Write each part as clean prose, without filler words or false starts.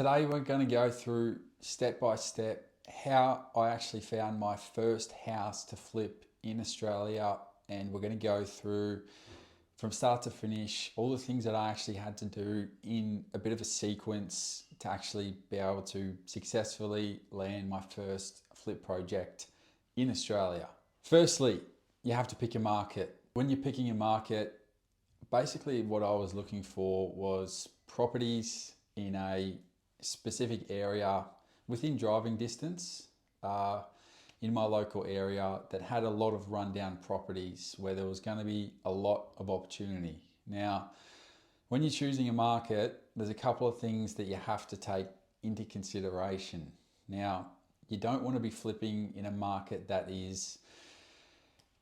Today we're going to go through step by step how I actually found my first house to flip in Australia, and we're going to go through from start to finish all the things that I actually had to do in a bit of a sequence to actually be able to successfully land my first flip project in Australia. Firstly, you have to pick a market. When you're picking a market, basically what I was looking for was properties in a specific area within driving distance in my local area that had a lot of rundown properties where there was going to be a lot of opportunity. Now, when you're choosing a market, there's a couple of things that you have to take into consideration. Now, you don't want to be flipping in a market that is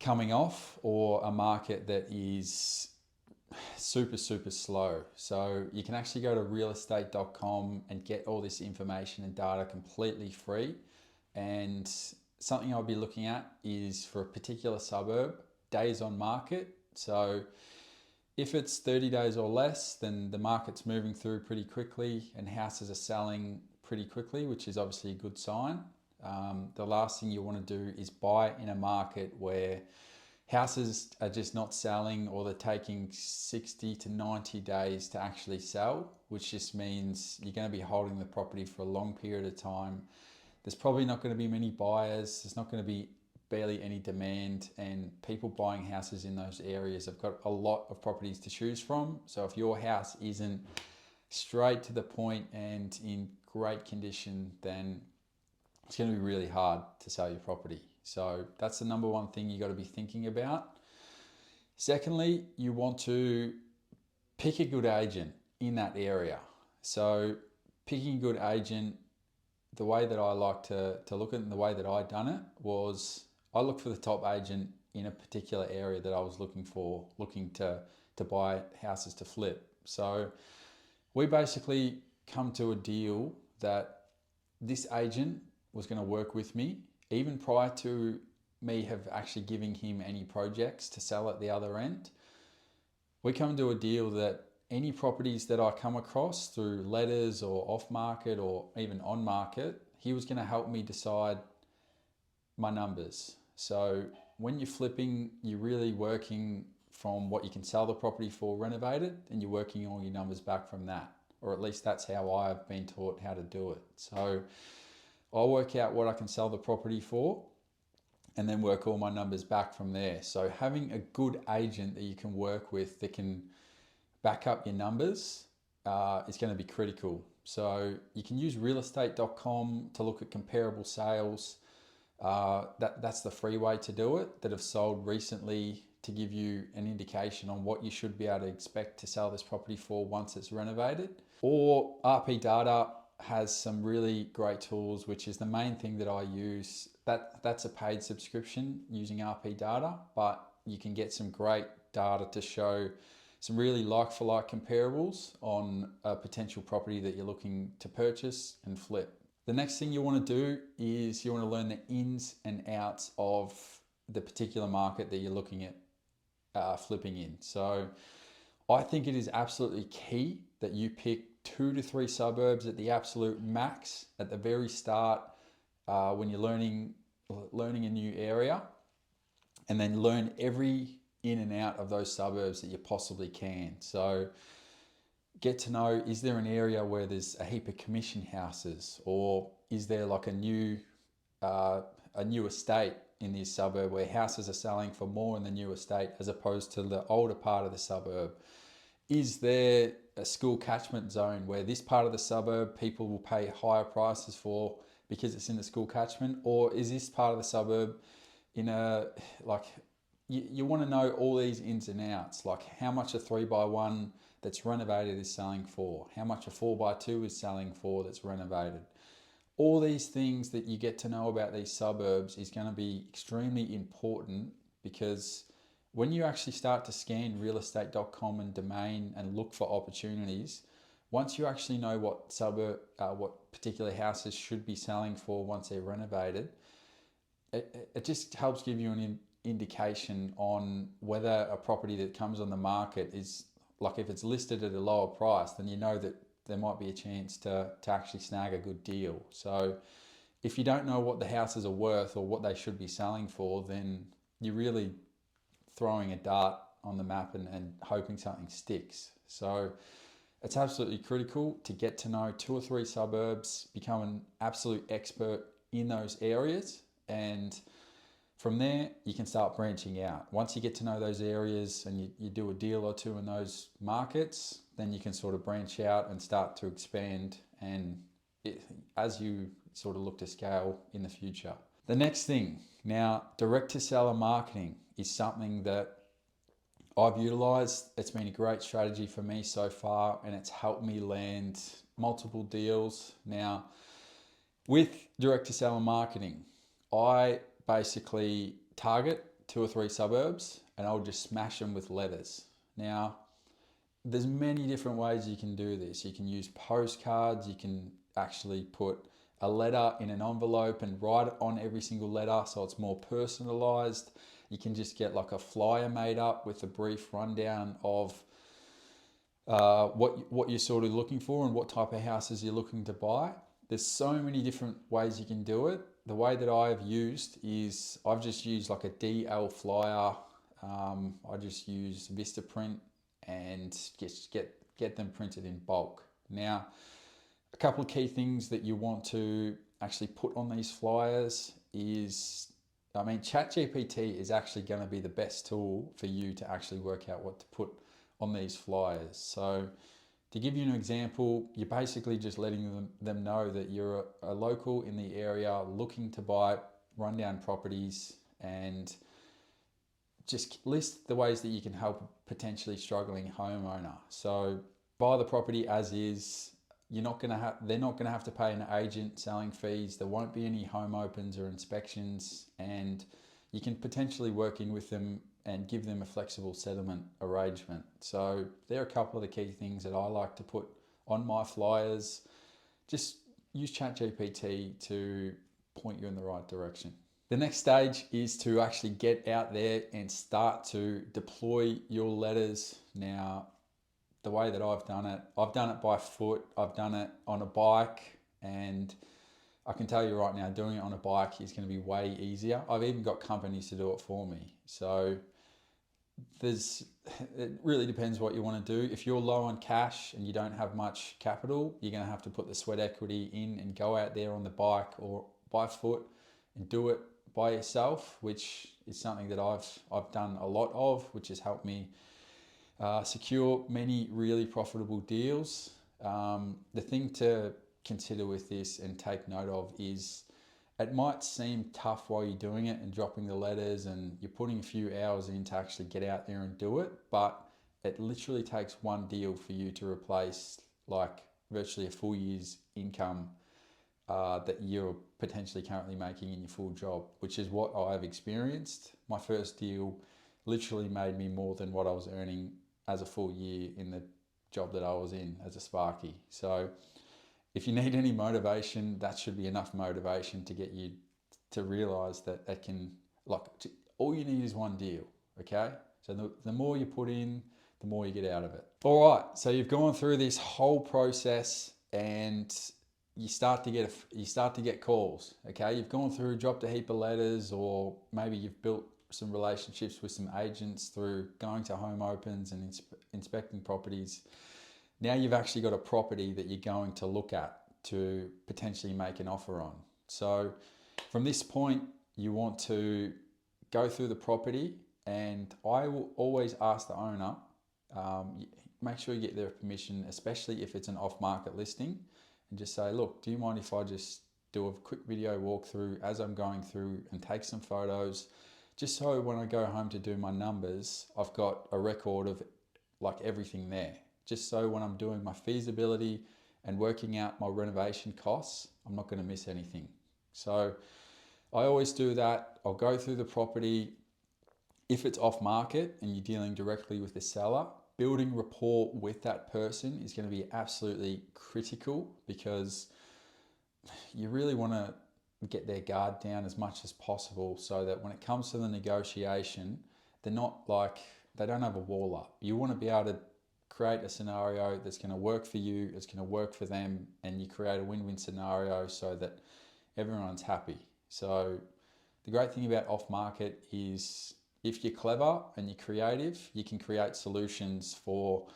coming off or a market that is super slow. So you can actually go to realestate.com and get all this information and data completely free. And something I'll be looking at is for a particular suburb, days on market. So if it's 30 days or less, then the market's moving through pretty quickly and houses are selling pretty quickly, which is obviously a good sign. The last thing you want to do is buy in a market where houses are just not selling, or they're taking 60 to 90 days to actually sell, which just means you're going to be holding the property for a long period of time. There's probably not going to be many buyers. There's not going to be barely any demand, and people buying houses in those areas have got a lot of properties to choose from. So if your house isn't straight to the point and in great condition, then it's going to be really hard to sell your property. So that's the number one thing you got to be thinking about. Secondly, you want to pick a good agent in that area. So picking a good agent, the way that I like to look at it and the way that I done it was I looked for the top agent in a particular area that I was looking to buy houses to flip. So we basically come to a deal that this agent was going to work with me even prior to me have actually giving him any projects to sell at the other end. We come to a deal that any properties that I come across through letters or off market or even on market, he was going to help me decide my numbers. So when you're flipping, you're really working from what you can sell the property for renovated, and you're working all your numbers back from that, or at least that's how I've been taught how to do it. So I'll work out what I can sell the property for and then work all my numbers back from there. So having a good agent that you can work with that can back up your numbers is going to be critical. So you can use realestate.com to look at comparable sales. That's the free way to do it, that have sold recently, to give you an indication on what you should be able to expect to sell this property for once it's renovated. Or RP Data has some really great tools, which is the main thing that I use. That's a paid subscription using RP Data, but you can get some great data to show some really like-for-like comparables on a potential property that you're looking to purchase and flip. The next thing you want to do is you want to learn the ins and outs of the particular market that you're looking at flipping in. So I think it is absolutely key that you pick 2 to 3 suburbs at the absolute max at the very start when you're learning a new area, and then learn every in and out of those suburbs that you possibly can. So get to know, is there an area where there's a heap of commission houses, or is there like a new estate in this suburb where houses are selling for more in the new estate as opposed to the older part of the suburb? Is there a school catchment zone where this part of the suburb people will pay higher prices for because it's in the school catchment? Or is this part of the suburb in a, like, you want to know all these ins and outs, like how much a 3x1 that's renovated is selling for, how much a 4x2 is selling for that's renovated. All these things that you get to know about these suburbs is going to be extremely important, because when you actually start to scan realestate.com and domain and look for opportunities, once you actually know what particular houses should be selling for once they're renovated, it just helps give you an indication on whether a property that comes on the market is, like, if it's listed at a lower price, then you know that there might be a chance to actually snag a good deal. So if you don't know what the houses are worth or what they should be selling for, then you're really throwing a dart on the map and hoping something sticks. So it's absolutely critical to get to know 2 or 3 suburbs, become an absolute expert in those areas, and from there you can start branching out. Once you get to know those areas and you do a deal or two in those markets, then you can sort of branch out and start to expand, and as you sort of look to scale in the future. The next thing, now, direct to seller marketing is something that I've utilized. It's been a great strategy for me so far, and it's helped me land multiple deals. Now, with direct to seller marketing, I basically target 2 or 3 suburbs and I'll just smash them with letters. Now, there's many different ways you can do this. You can use postcards, you can actually put a letter in an envelope and write it on every single letter so it's more personalized. You can just get like a flyer made up with a brief rundown of what you're sort of looking for and what type of houses you're looking to buy. There's so many different ways you can do it. The way that I've used is I've just used like a DL flyer. I just use Vistaprint and just get them printed in bulk. Now, a couple of key things that you want to actually put on these flyers is, ChatGPT is actually going to be the best tool for you to actually work out what to put on these flyers. So to give you an example, you're basically just letting them know that you're a local in the area looking to buy rundown properties, and just list the ways that you can help a potentially struggling homeowner. So buy the property as is. They're not going to have to pay an agent selling fees. There won't be any home opens or inspections, and you can potentially work in with them and give them a flexible settlement arrangement. So there are a couple of the key things that I like to put on my flyers. Just use ChatGPT to point you in the right direction. The next stage is to actually get out there and start to deploy your letters. Now, the way that I've done it by foot, I've done it on a bike, and I can tell you right now, doing it on a bike is going to be way easier. I've even got companies to do it for me. So it really depends what you want to do. If you're low on cash and you don't have much capital, you're going to have to put the sweat equity in and go out there on the bike or by foot and do it by yourself, which is something that I've done a lot of, which has helped me secure many really profitable deals. The thing to consider with this and take note of is it might seem tough while you're doing it and dropping the letters and you're putting a few hours in to actually get out there and do it, but it literally takes one deal for you to replace like virtually a full year's income that you're potentially currently making in your full job, which is what I've experienced. My first deal literally made me more than what I was earning as a full year in the job that I was in as a Sparky. So if you need any motivation, that should be enough motivation to get you to realize that all you need is one deal, okay? So the more you put in, the more you get out of it. All right, so you've gone through this whole process and you start to get calls, okay? You've gone through, dropped a heap of letters, or maybe you've built some relationships with some agents through going to home opens and inspecting properties. Now you've actually got a property that you're going to look at to potentially make an offer on. So from this point, you want to go through the property, and I will always ask the owner, make sure you get their permission, especially if it's an off-market listing, and just say, look, do you mind if I just do a quick video walkthrough as I'm going through and take some photos, just so when I go home to do my numbers, I've got a record of like everything there. Just so when I'm doing my feasibility and working out my renovation costs, I'm not going to miss anything. So I always do that. I'll go through the property. If it's off market and you're dealing directly with the seller, building rapport with that person is going to be absolutely critical, because you really want to get their guard down as much as possible so that when it comes to the negotiation, they don't have a wall up. You want to be able to create a scenario that's going to work for you, it's going to work for them, and you create a win-win scenario so that everyone's happy. So the great thing about off-market is if you're clever and you're creative, you can create solutions for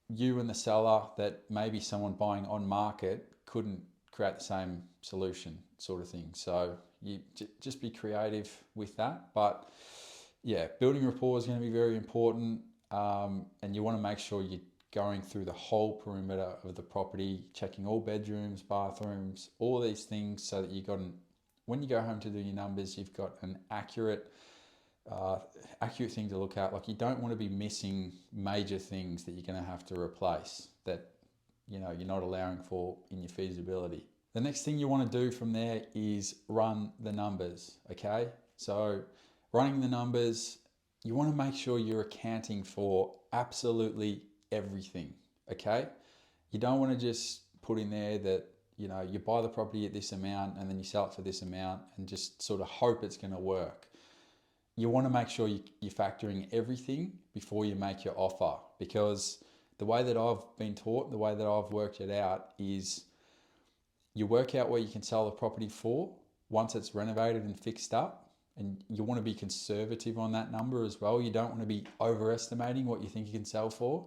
you and the seller that maybe someone buying on market couldn't create the same solution, sort of thing. So you just be creative with that. But yeah, building rapport is going to be very important, and you want to make sure you're going through the whole perimeter of the property, checking all bedrooms, bathrooms, all these things, so that when you go home to do your numbers, you've got an accurate thing to look at. Like, you don't want to be missing major things that you're going to have to replace that you're not allowing for in your feasibility. The next thing you want to do from there is run the numbers. Okay, so running the numbers, you want to make sure you're accounting for absolutely everything. Okay, you don't want to just put in there that you buy the property at this amount and then you sell it for this amount and just sort of hope it's going to work. You want to make sure you're factoring everything before you make your offer, because the way that I've been taught, the way that I've worked it out is you work out what you can sell the property for once it's renovated and fixed up, and you want to be conservative on that number as well. You don't want to be overestimating what you think you can sell for.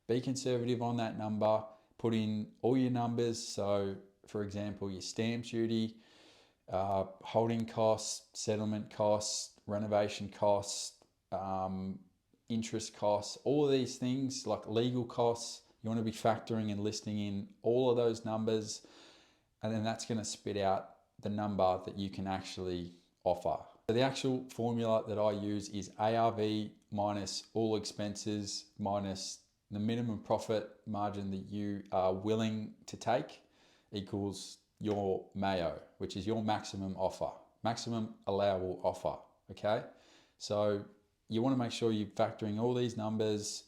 Be conservative on that number, put in all your numbers. So for example, your stamp duty, holding costs, settlement costs, renovation costs, interest costs, all of these things, like legal costs. You want to be factoring and listing in all of those numbers, and then that's going to spit out the number that you can actually offer. So the actual formula that I use is ARV minus all expenses minus the minimum profit margin that you are willing to take equals your MAO, which is your maximum offer, maximum allowable offer. Okay, so you want to make sure you're factoring all these numbers.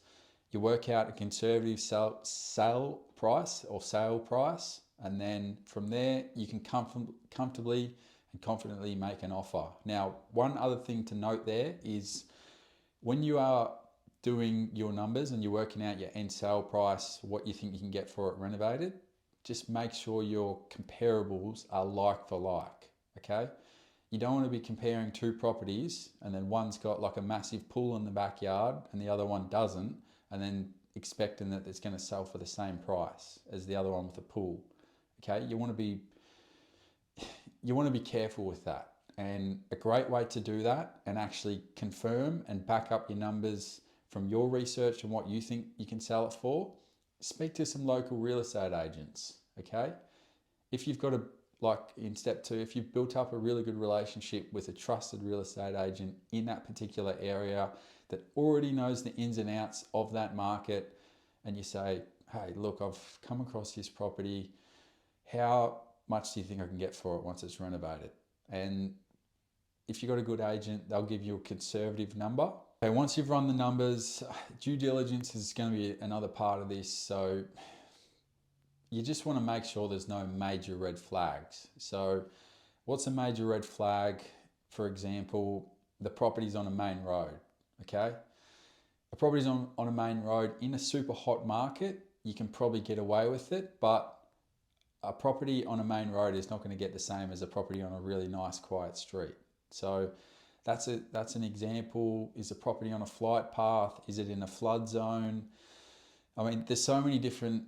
You work out a conservative sale price, and then from there you can comfortably and confidently make an offer. Now, one other thing to note there is when you are doing your numbers and you're working out your end sale price, what you think you can get for it renovated, just make sure your comparables are like for like. Okay, you don't want to be comparing two properties and then one's got like a massive pool in the backyard and the other one doesn't, and then expecting that it's going to sell for the same price as the other one with a pool. Okay, you want to be careful with that. And a great way to do that and actually confirm and back up your numbers from your research and what you think you can sell it for, speak to some local real estate agents. Okay, if you've got in step 2, if you've built up a really good relationship with a trusted real estate agent in that particular area that already knows the ins and outs of that market, and you say, hey, look, I've come across this property, how much do you think I can get for it once it's renovated? And if you've got a good agent, they'll give you a conservative number. Okay, once you've run the numbers, due diligence is going to be another part of this. So you just want to make sure there's no major red flags. So what's a major red flag? For example, the property's on a main road. Okay, a property's on a main road in a super hot market, you can probably get away with it, but a property on a main road is not going to get the same as a property on a really nice quiet street. So that's an example. Is a property on a flight path? Is it in a flood zone? I mean, there's so many different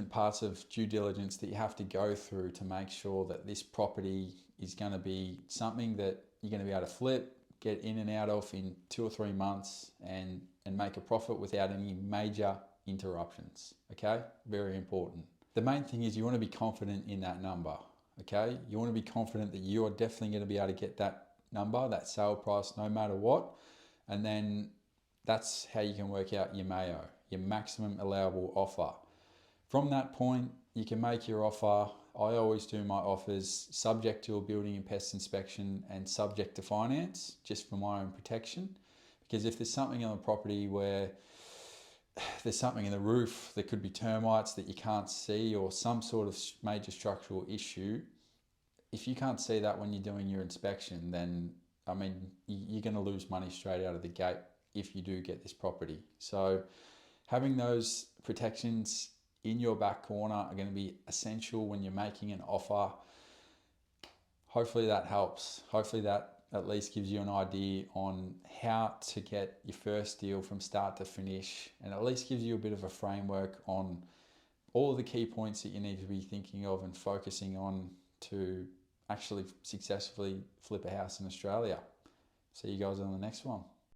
parts of due diligence that you have to go through to make sure that this property is going to be something that you're going to be able to flip, get in and out of in 2 or 3 months, and make a profit without any major interruptions. Okay, very important. The main thing is you want to be confident in that number. Okay, you want to be confident that you are definitely going to be able to get that number, that sale price, no matter what, and then that's how you can work out your MAO, your maximum allowable offer. From that point, you can make your offer. I always do my offers subject to a building and pest inspection and subject to finance, just for my own protection. Because if there's something on the property where there's something in the roof, there could be termites that you can't see, or some sort of major structural issue, if you can't see that when you're doing your inspection, then I mean, you're going to lose money straight out of the gate if you do get this property. So having those protections in your back corner are going to be essential when you're making an offer. Hopefully that helps. Hopefully that at least gives you an idea on how to get your first deal from start to finish, and at least gives you a bit of a framework on all of the key points that you need to be thinking of and focusing on to actually successfully flip a house in Australia. See you guys on the next one.